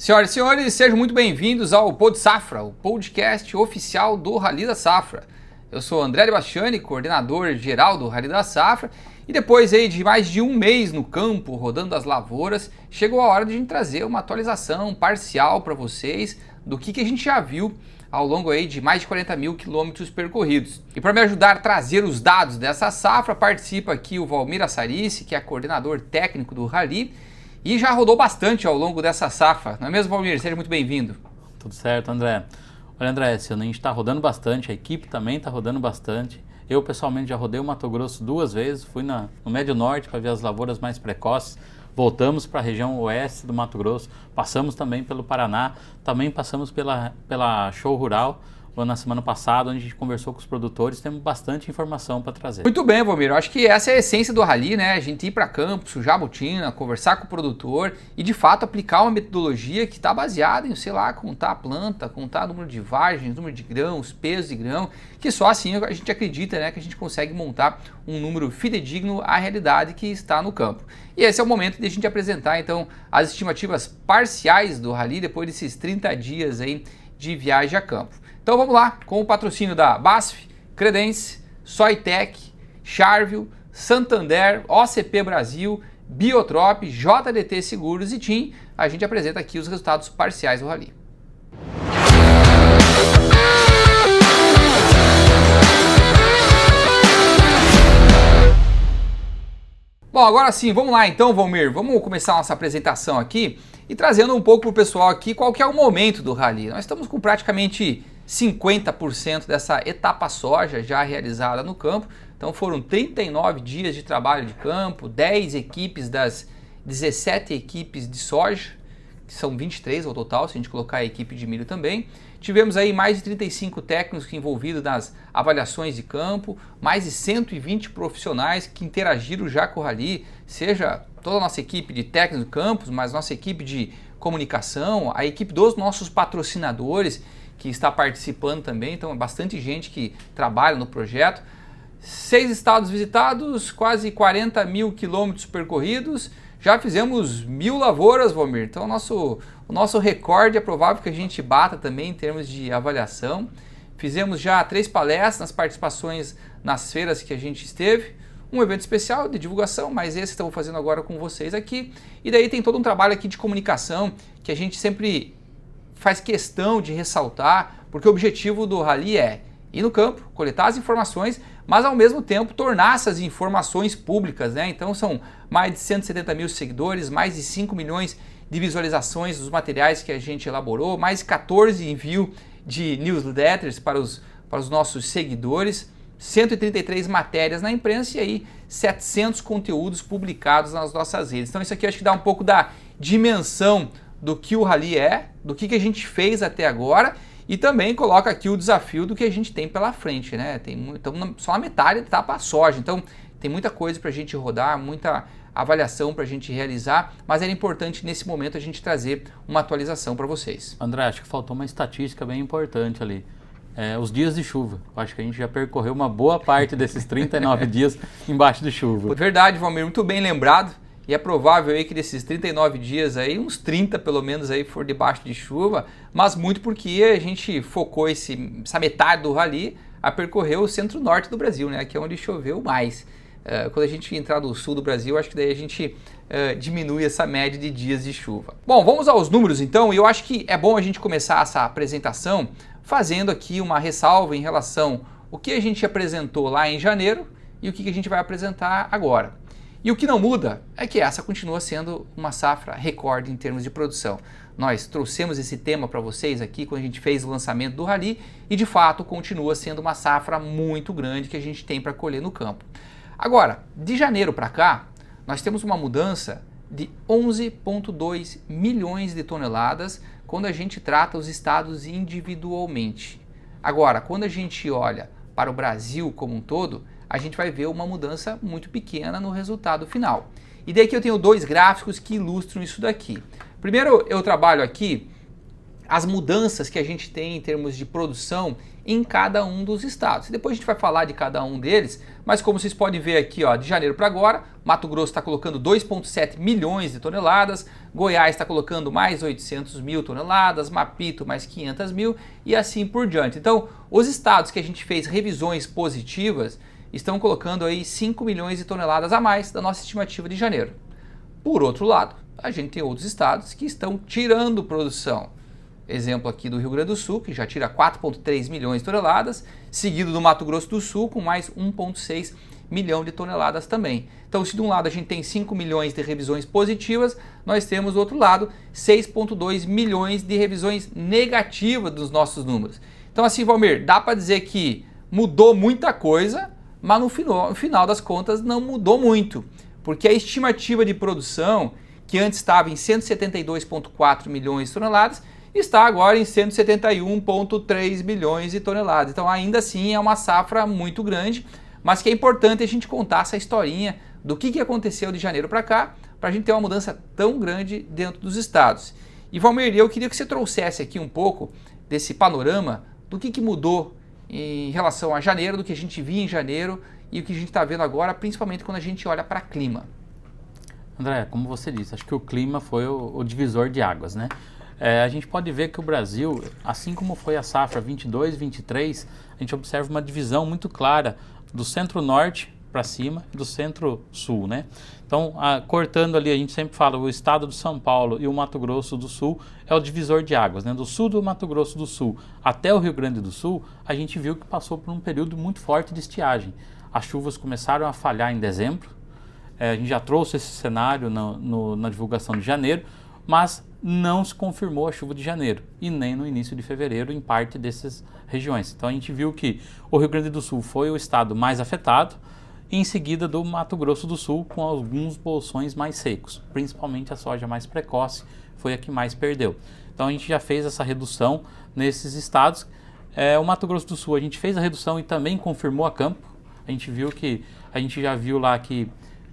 Senhoras e senhores, sejam muito bem-vindos ao Pod Safra, o podcast oficial do Rally da Safra. Eu sou André de Bastiani, coordenador geral do Rally da Safra, e depois aí de mais de um mês no campo, rodando as lavouras, chegou a hora de a gente trazer uma atualização parcial para vocês do que a gente já viu ao longo aí de mais de 40 mil quilômetros percorridos. E para me ajudar a trazer os dados dessa safra, participa aqui o Valmir Assarici, que é coordenador técnico do Rally, e já rodou bastante ao longo dessa safra, não é mesmo, Valmir? Seja muito bem-vindo. Tudo certo, André. Olha, André, a gente está rodando bastante, a equipe também está rodando bastante. Eu, pessoalmente, já rodei o Mato Grosso 2 vezes, fui no Médio Norte para ver as lavouras mais precoces, voltamos para a região oeste do Mato Grosso, passamos também pelo Paraná, também passamos pela Show Rural, na semana passada, onde a gente conversou com os produtores, temos bastante informação para trazer. Muito bem, Valmir, eu acho que essa é a essência do Rally, né? A gente ir para campo, sujar a botina, conversar com o produtor e de fato aplicar uma metodologia que está baseada em, sei lá, contar a planta, contar o número de vagens, número de grãos, peso de grão, que só assim a gente acredita, né, que a gente consegue montar um número fidedigno à realidade que está no campo. E esse é o momento de a gente apresentar então as estimativas parciais do Rally depois desses 30 dias aí de viagem a campo. Então vamos lá, com o patrocínio da BASF, Credense, Soitec, Charville, Santander, OCP Brasil, Biotrop, JDT Seguros e TIM, a gente apresenta aqui os resultados parciais do Rally. Bom, agora sim, vamos lá então, Valmir, vamos começar a nossa apresentação aqui e trazendo um pouco para o pessoal aqui qual que é o momento do Rally. Nós estamos com praticamente 50% dessa etapa soja já realizada no campo, então foram 39 dias de trabalho de campo, 10 equipes das 17 equipes de soja, que são 23 ao total, se a gente colocar a equipe de milho também. Tivemos aí mais de 35 técnicos envolvidos nas avaliações de campo, mais de 120 profissionais que interagiram já com o Rally, seja toda a nossa equipe de técnicos de campos, mas nossa equipe de comunicação, a equipe dos nossos patrocinadores, que está participando também, então é bastante gente que trabalha no projeto. 6 estados visitados, quase 40 mil quilômetros percorridos, já fizemos 1000 lavouras, Valmir, então o nosso recorde é provável que a gente bata também em termos de avaliação. Fizemos já 3 palestras nas participações nas feiras que a gente esteve, um evento especial de divulgação, mas esse estamos fazendo agora com vocês aqui, e daí tem todo um trabalho aqui de comunicação que a gente sempre faz questão de ressaltar, porque o objetivo do Rally é ir no campo, coletar as informações, mas ao mesmo tempo tornar essas informações públicas, né? Então são mais de 170 mil seguidores, mais de 5 milhões de visualizações dos materiais que a gente elaborou, mais de 14 envio de newsletters para os nossos seguidores, 133 matérias na imprensa e aí 700 conteúdos publicados nas nossas redes. Então isso aqui acho que dá um pouco da dimensão do que o Rally é, do que a gente fez até agora e também coloca aqui o desafio do que a gente tem pela frente, né? Estamos só na metade da etapa soja, então tem muita coisa para a gente rodar, muita avaliação para a gente realizar, mas era importante nesse momento a gente trazer uma atualização para vocês. André, acho que faltou uma estatística bem importante ali. Os dias de chuva. Acho que a gente já percorreu uma boa parte desses 39 dias embaixo de chuva. Verdade, Valmir, muito bem lembrado. E é provável aí que desses 39 dias aí, uns 30 pelo menos aí for debaixo de chuva, mas muito porque a gente focou essa metade do Rally a percorrer o centro-norte do Brasil, né? Que é onde choveu mais. Quando a gente entrar no sul do Brasil, acho que daí a gente diminui essa média de dias de chuva. Bom, vamos aos números então, e eu acho que é bom a gente começar essa apresentação fazendo aqui uma ressalva em relação ao que a gente apresentou lá em janeiro e o que a gente vai apresentar agora. E o que não muda é que essa continua sendo uma safra recorde em termos de produção. Nós trouxemos esse tema para vocês aqui quando a gente fez o lançamento do Rally e de fato continua sendo uma safra muito grande que a gente tem para colher no campo. Agora, de janeiro para cá, nós temos uma mudança de 11,2 milhões de toneladas quando a gente trata os estados individualmente. Agora, quando a gente olha para o Brasil como um todo, a gente vai ver uma mudança muito pequena no resultado final. E daí que eu tenho 2 gráficos que ilustram isso daqui. Primeiro, eu trabalho aqui as mudanças que a gente tem em termos de produção em cada um dos estados. Depois a gente vai falar de cada um deles, mas como vocês podem ver aqui, ó, de janeiro para agora, Mato Grosso está colocando 2,7 milhões de toneladas, Goiás está colocando mais 800 mil toneladas, Mapito mais 500 mil e assim por diante. Então, os estados que a gente fez revisões positivas estão colocando aí 5 milhões de toneladas a mais da nossa estimativa de janeiro. Por outro lado, a gente tem outros estados que estão tirando produção. Exemplo aqui do Rio Grande do Sul, que já tira 4,3 milhões de toneladas, seguido do Mato Grosso do Sul, com mais 1,6 milhão de toneladas também. Então, se de um lado a gente tem 5 milhões de revisões positivas, nós temos do outro lado 6,2 milhões de revisões negativas dos nossos números. Então, assim, Valmir, dá para dizer que mudou muita coisa, mas no final das contas não mudou muito, porque a estimativa de produção, que antes estava em 172,4 milhões de toneladas, está agora em 171,3 milhões de toneladas. Então, ainda assim, é uma safra muito grande, mas que é importante a gente contar essa historinha do que aconteceu de janeiro para cá, para a gente ter uma mudança tão grande dentro dos estados. E, Valmir, eu queria que você trouxesse aqui um pouco desse panorama do que mudou em relação a janeiro, do que a gente via em janeiro e o que a gente está vendo agora, principalmente quando a gente olha para clima. André, como você disse, acho que o clima foi o divisor de águas, né? A gente pode ver que o Brasil, assim como foi a safra 22, 23, a gente observa uma divisão muito clara do centro-norte para cima e do centro-sul, né? Então, cortando ali, a gente sempre fala, o estado de São Paulo e o Mato Grosso do Sul é o divisor de águas, né? Do sul do Mato Grosso do Sul até o Rio Grande do Sul, a gente viu que passou por um período muito forte de estiagem. As chuvas começaram a falhar em dezembro, a gente já trouxe esse cenário na divulgação de janeiro, mas não se confirmou a chuva de janeiro e nem no início de fevereiro em parte dessas regiões. Então a gente viu que o Rio Grande do Sul foi o estado mais afetado, em seguida do Mato Grosso do Sul, com alguns bolsões mais secos, principalmente a soja mais precoce foi a que mais perdeu. Então a gente já fez essa redução nesses estados. O Mato Grosso do Sul a gente fez a redução e também confirmou a campo. A gente já viu lá que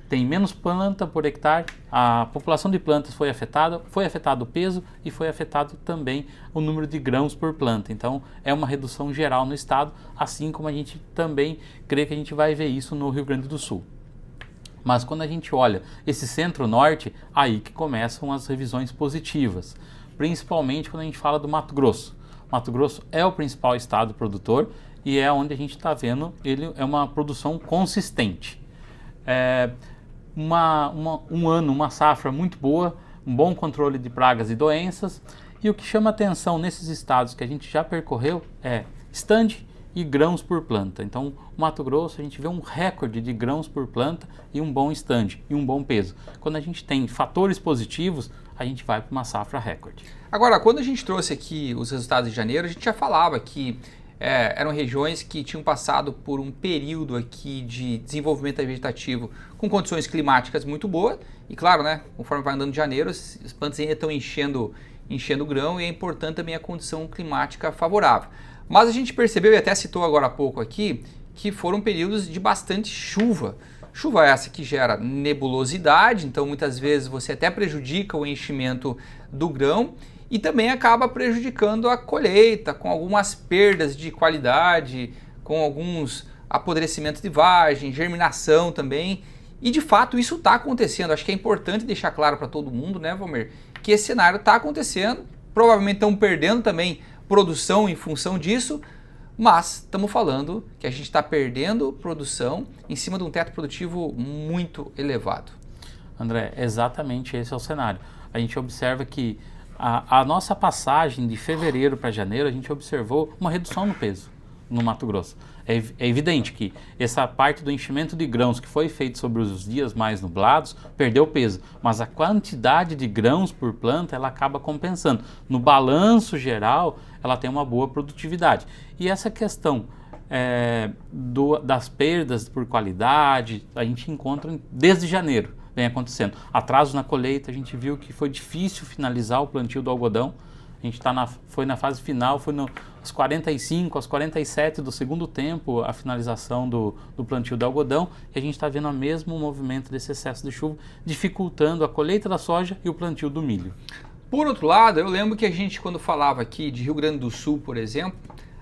tem menos planta por hectare, a população de plantas foi afetado o peso e foi afetado também o número de grãos por planta. Então é uma redução geral no estado, assim como a gente também crê que a gente vai ver isso no Rio Grande do Sul. Mas quando a gente olha esse centro-norte, aí que começam as revisões positivas, principalmente quando a gente fala do Mato Grosso. Mato Grosso é o principal estado produtor e é onde a gente está vendo, ele é uma produção consistente. Uma safra muito boa, um bom controle de pragas e doenças, e o que chama atenção nesses estados que a gente já percorreu é stand e grãos por planta. Então, o Mato Grosso, a gente vê um recorde de grãos por planta e um bom stand e um bom peso. Quando a gente tem fatores positivos, a gente vai para uma safra recorde. Agora, quando a gente trouxe aqui os resultados de janeiro, a gente já falava que eram regiões que tinham passado por um período aqui de desenvolvimento vegetativo com condições climáticas muito boas e claro, né, conforme vai andando de janeiro, as plantas ainda estão enchendo o grão e é importante também a condição climática favorável. Mas a gente percebeu, e até citou agora há pouco aqui, que foram períodos de bastante chuva. Chuva essa que gera nebulosidade, então muitas vezes você até prejudica o enchimento do grão e também acaba prejudicando a colheita, com algumas perdas de qualidade, com alguns apodrecimentos de vagem, germinação também. E de fato isso está acontecendo. Acho que é importante deixar claro para todo mundo, né, Valmir, que esse cenário está acontecendo. Provavelmente estão perdendo também produção em função disso, mas estamos falando que a gente está perdendo produção em cima de um teto produtivo muito elevado. André, exatamente esse é o cenário. A gente observa que a nossa passagem de fevereiro para janeiro, a gente observou uma redução no peso no Mato Grosso. É evidente que essa parte do enchimento de grãos que foi feito sobre os dias mais nublados perdeu peso, mas a quantidade de grãos por planta ela acaba compensando. No balanço geral, ela tem uma boa produtividade. E essa questão das perdas por qualidade, a gente encontra desde janeiro. Vem acontecendo. Atraso na colheita, a gente viu que foi difícil finalizar o plantio do algodão. A gente foi na fase final, foi aos 45, aos 47 do segundo tempo a finalização do plantio do algodão e a gente está vendo o mesmo movimento desse excesso de chuva, dificultando a colheita da soja e o plantio do milho. Por outro lado, eu lembro que a gente, quando falava aqui de Rio Grande do Sul, por exemplo,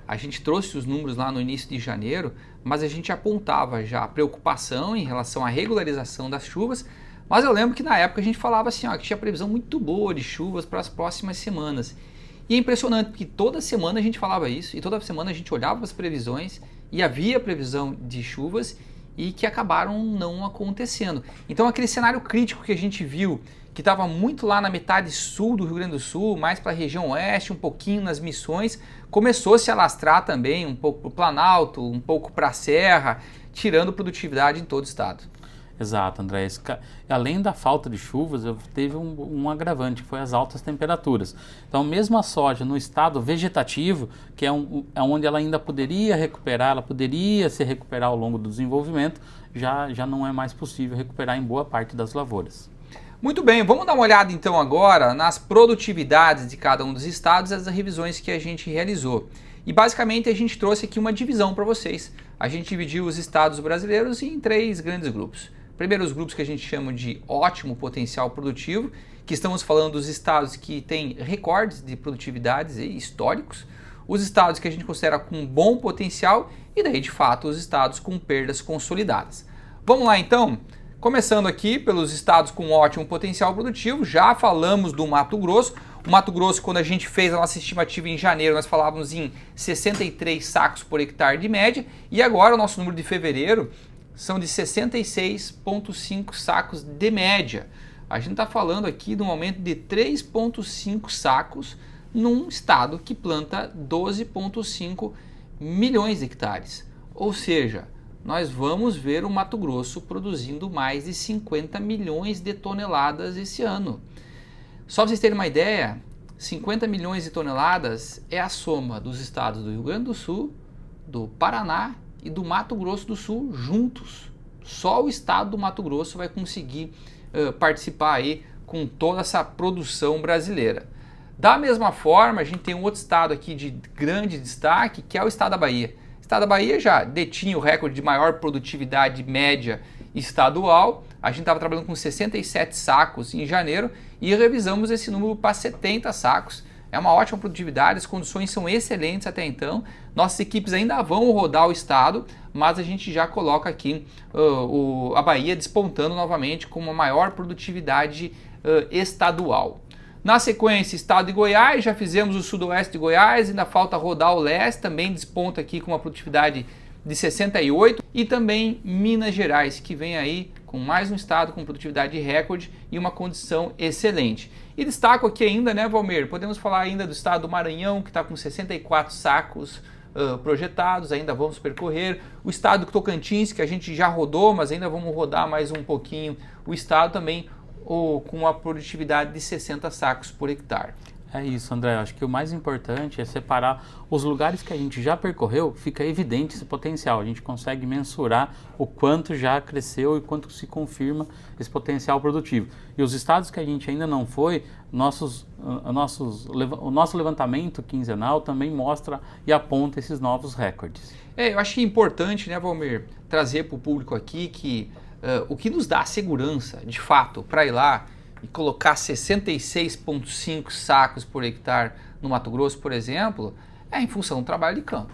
a gente trouxe os números lá no início de janeiro, mas a gente apontava já a preocupação em relação à regularização das chuvas, mas eu lembro que na época a gente falava assim, ó, que tinha previsão muito boa de chuvas para as próximas semanas. E é impressionante, porque toda semana a gente falava isso, e toda semana a gente olhava as previsões e havia previsão de chuvas e que acabaram não acontecendo. Então aquele cenário crítico que a gente viu, que estava muito lá na metade sul do Rio Grande do Sul, mais para a região oeste, um pouquinho nas Missões, começou a se alastrar também um pouco para o Planalto, um pouco para a Serra, tirando produtividade em todo o estado. Exato, André. Além da falta de chuvas, teve um agravante, que foi as altas temperaturas. Então, mesmo a soja no estado vegetativo, que é onde ela ainda poderia recuperar, ela poderia se recuperar ao longo do desenvolvimento, já não é mais possível recuperar em boa parte das lavouras. Muito bem, vamos dar uma olhada então agora nas produtividades de cada um dos estados e as revisões que a gente realizou. E basicamente a gente trouxe aqui uma divisão para vocês. A gente dividiu os estados brasileiros em 3 grandes grupos. Primeiro, os grupos que a gente chama de ótimo potencial produtivo, que estamos falando dos estados que têm recordes de produtividades históricos, os estados que a gente considera com bom potencial e daí de fato os estados com perdas consolidadas. Vamos lá então? Começando aqui pelos estados com ótimo potencial produtivo, já falamos do Mato Grosso. O Mato Grosso, quando a gente fez a nossa estimativa em janeiro, nós falávamos em 63 sacos por hectare de média, e agora o nosso número de fevereiro são de 66,5 sacos de média. A gente está falando aqui de um aumento de 3,5 sacos num estado que planta 12,5 milhões de hectares. Ou seja, nós vamos ver o Mato Grosso produzindo mais de 50 milhões de toneladas esse ano. Só para vocês terem uma ideia, 50 milhões de toneladas é a soma dos estados do Rio Grande do Sul, do Paraná e do Mato Grosso do Sul juntos. Só o estado do Mato Grosso vai conseguir participar aí com toda essa produção brasileira. Da mesma forma, a gente tem um outro estado aqui de grande destaque, que é o estado da Bahia. O estado da Bahia já detinha o recorde de maior produtividade média estadual. A gente estava trabalhando com 67 sacos em janeiro e revisamos esse número para 70 sacos. É uma ótima produtividade, as condições são excelentes até então. Nossas equipes ainda vão rodar o estado, mas a gente já coloca aqui a Bahia despontando novamente com uma maior produtividade estadual. Na sequência, estado de Goiás, já fizemos o sudoeste de Goiás, ainda falta rodar o leste, também desponta aqui com uma produtividade de 68, e também Minas Gerais, que vem aí com mais um estado com produtividade recorde e uma condição excelente. E destaco aqui ainda, né, Valmir, podemos falar ainda do estado do Maranhão, que está com 64 sacos projetados, ainda vamos percorrer. O estado do Tocantins, que a gente já rodou, mas ainda vamos rodar mais um pouquinho. O estado também com a produtividade de 60 sacos por hectare. É isso, André. Acho que o mais importante é separar os lugares que a gente já percorreu, fica evidente esse potencial. A gente consegue mensurar o quanto já cresceu e quanto se confirma esse potencial produtivo. E os estados que a gente ainda não foi, o nosso levantamento quinzenal também mostra e aponta esses novos recordes. Eu acho que é importante, né, Valmir, trazer para o público aqui que o que nos dá segurança, de fato, para ir lá e colocar 66,5 sacos por hectare no Mato Grosso, por exemplo, é em função do trabalho de campo.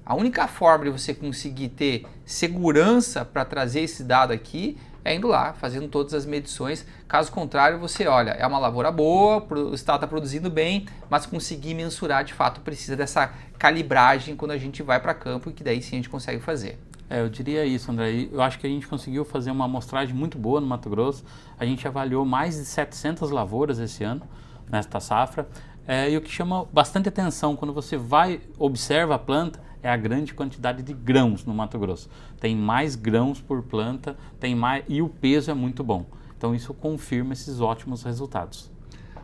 A única forma de você conseguir ter segurança para trazer esse dado aqui é indo lá, fazendo todas as medições. Caso contrário, você olha, é uma lavoura boa, o estado está produzindo bem, mas conseguir mensurar, de fato, precisa dessa calibragem quando a gente vai para campo, e que daí sim a gente consegue fazer. Eu diria isso, André. Eu acho que a gente conseguiu fazer uma amostragem muito boa no Mato Grosso. A gente avaliou mais de 700 lavouras esse ano, nesta safra. E o que chama bastante atenção quando você observa a planta é a grande quantidade de grãos no Mato Grosso. Tem mais grãos por planta, e o peso é muito bom. Então isso confirma esses ótimos resultados.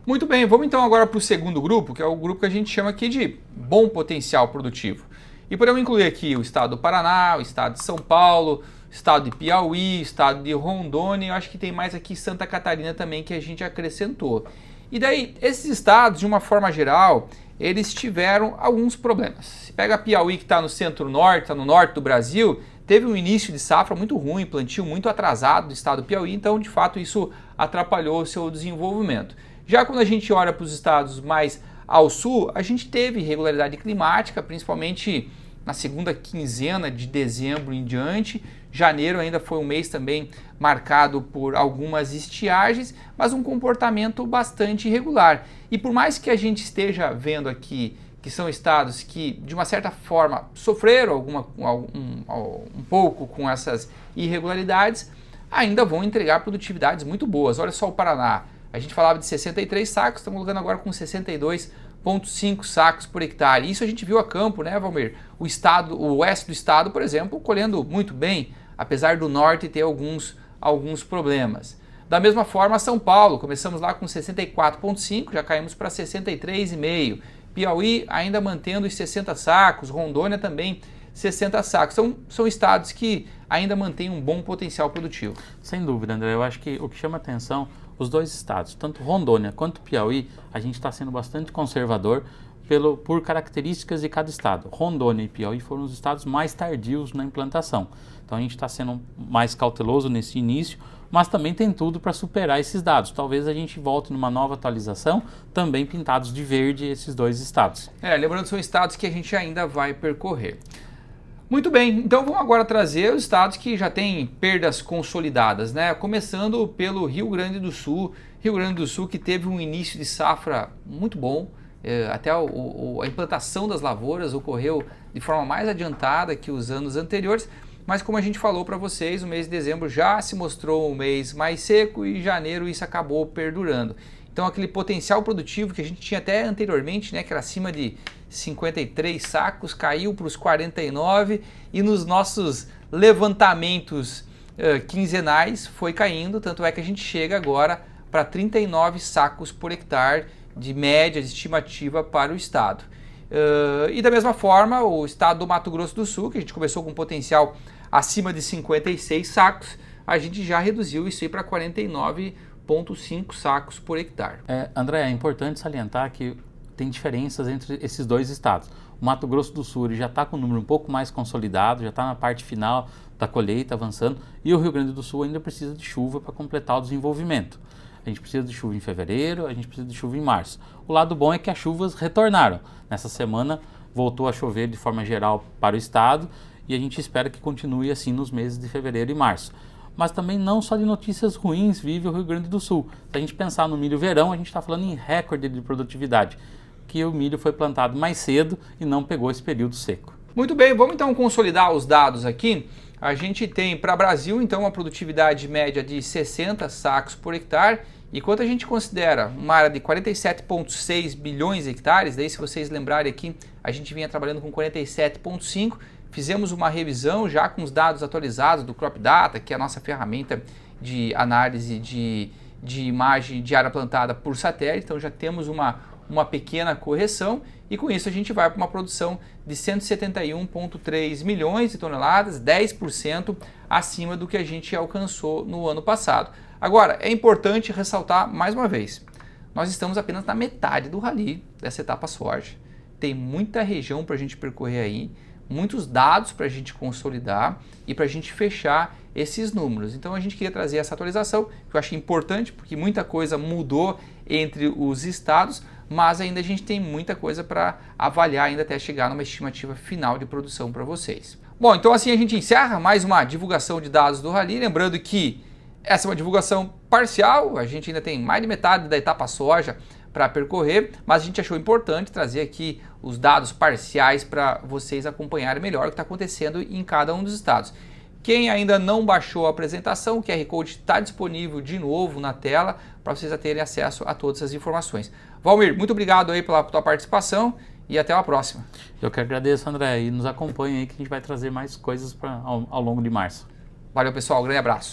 Muito bem, vamos então agora para o segundo grupo, que é o grupo que a gente chama aqui de bom potencial produtivo. E podemos incluir aqui o estado do Paraná, o estado de São Paulo, o estado de Piauí, o estado de Rondônia, eu acho que tem mais aqui Santa Catarina também que a gente acrescentou. E daí, esses estados, de uma forma geral, eles tiveram alguns problemas. Se pega Piauí, que está no centro-norte, está no norte do Brasil, teve um início de safra muito ruim, plantio muito atrasado do estado do Piauí, então de fato isso atrapalhou o seu desenvolvimento. Já quando a gente olha para os estados mais ao sul, a gente teve irregularidade climática, principalmente na segunda quinzena de dezembro em diante. Janeiro ainda foi um mês também marcado por algumas estiagens, mas um comportamento bastante irregular. E por mais que a gente esteja vendo aqui que são estados que, de uma certa forma, sofreram um pouco com essas irregularidades, ainda vão entregar produtividades muito boas. Olha só o Paraná, a gente falava de 63 sacos, estamos colocando agora com 62,5 sacos por hectare. Isso a gente viu a campo, né, Valmir? O oeste do estado, por exemplo, colhendo muito bem, apesar do norte ter alguns problemas. Da mesma forma, São Paulo, começamos lá com 64,5, já caímos para 63,5. Piauí ainda mantendo os 60 sacos, Rondônia também 60 sacos. São estados que ainda mantêm um bom potencial produtivo. Sem dúvida, André. Eu acho que o que chama atenção, os dois estados, tanto Rondônia quanto Piauí, a gente está sendo bastante conservador por características de cada estado. Rondônia e Piauí foram os estados mais tardios na implantação. Então a gente está sendo mais cauteloso nesse início, mas também tem tudo para superar esses dados. Talvez a gente volte numa nova atualização, também pintados de verde esses dois estados. Lembrando que são estados que a gente ainda vai percorrer. Muito bem, então vamos agora trazer os estados que já têm perdas consolidadas, né? Começando pelo Rio Grande do Sul. Rio Grande do Sul que teve um início de safra muito bom. Até a implantação das lavouras ocorreu de forma mais adiantada que os anos anteriores, mas como a gente falou para vocês, o mês de dezembro já se mostrou um mês mais seco e em janeiro isso acabou perdurando. Então aquele potencial produtivo que a gente tinha até anteriormente, né, que era acima de 53 sacos, caiu para os 49 e nos nossos levantamentos quinzenais foi caindo, tanto é que a gente chega agora para 39 sacos por hectare de média, de estimativa para o estado. E da mesma forma, o estado do Mato Grosso do Sul, que a gente começou com um potencial acima de 56 sacos, a gente já reduziu isso aí para 49,5 sacos por hectare. André, é importante salientar que tem diferenças entre esses dois estados. O Mato Grosso do Sul ele já está com um número um pouco mais consolidado, já está na parte final da colheita avançando, e o Rio Grande do Sul ainda precisa de chuva para completar o desenvolvimento. A gente precisa de chuva em fevereiro, a gente precisa de chuva em março. O lado bom é que as chuvas retornaram. Nessa semana voltou a chover de forma geral para o estado e a gente espera que continue assim nos meses de fevereiro e março. Mas também não só de notícias ruins vive o Rio Grande do Sul. Se a gente pensar no milho verão, a gente está falando em recorde de produtividade, que o milho foi plantado mais cedo e não pegou esse período seco. Muito bem, vamos então consolidar os dados aqui. A gente tem para o Brasil então uma produtividade média de 60 sacos por hectare, e quando a gente considera uma área de 47,6 bilhões de hectares, daí se vocês lembrarem aqui, a gente vinha trabalhando com 47,5, fizemos uma revisão já com os dados atualizados do Crop Data, que é a nossa ferramenta de análise de imagem de área plantada por satélite, então já temos uma pequena correção e com isso a gente vai para uma produção de 171,3 milhões de toneladas, 10% acima do que a gente alcançou no ano passado. Agora, é importante ressaltar mais uma vez, nós estamos apenas na metade do rally dessa etapa soja. Tem muita região para a gente percorrer aí, muitos dados para a gente consolidar e para a gente fechar esses números. Então a gente queria trazer essa atualização, que eu achei importante, porque muita coisa mudou entre os estados, mas ainda a gente tem muita coisa para avaliar ainda até chegar numa estimativa final de produção para vocês. Bom, então assim a gente encerra mais uma divulgação de dados do rally, lembrando que essa é uma divulgação parcial, a gente ainda tem mais de metade da etapa soja para percorrer, mas a gente achou importante trazer aqui os dados parciais para vocês acompanharem melhor o que está acontecendo em cada um dos estados. Quem ainda não baixou a apresentação, o QR Code está disponível de novo na tela para vocês terem acesso a todas as informações. Valmir, muito obrigado aí pela tua participação e até a próxima. Eu que agradeço, André, e nos acompanhe aí que a gente vai trazer mais coisas ao longo de março. Valeu, pessoal, grande abraço.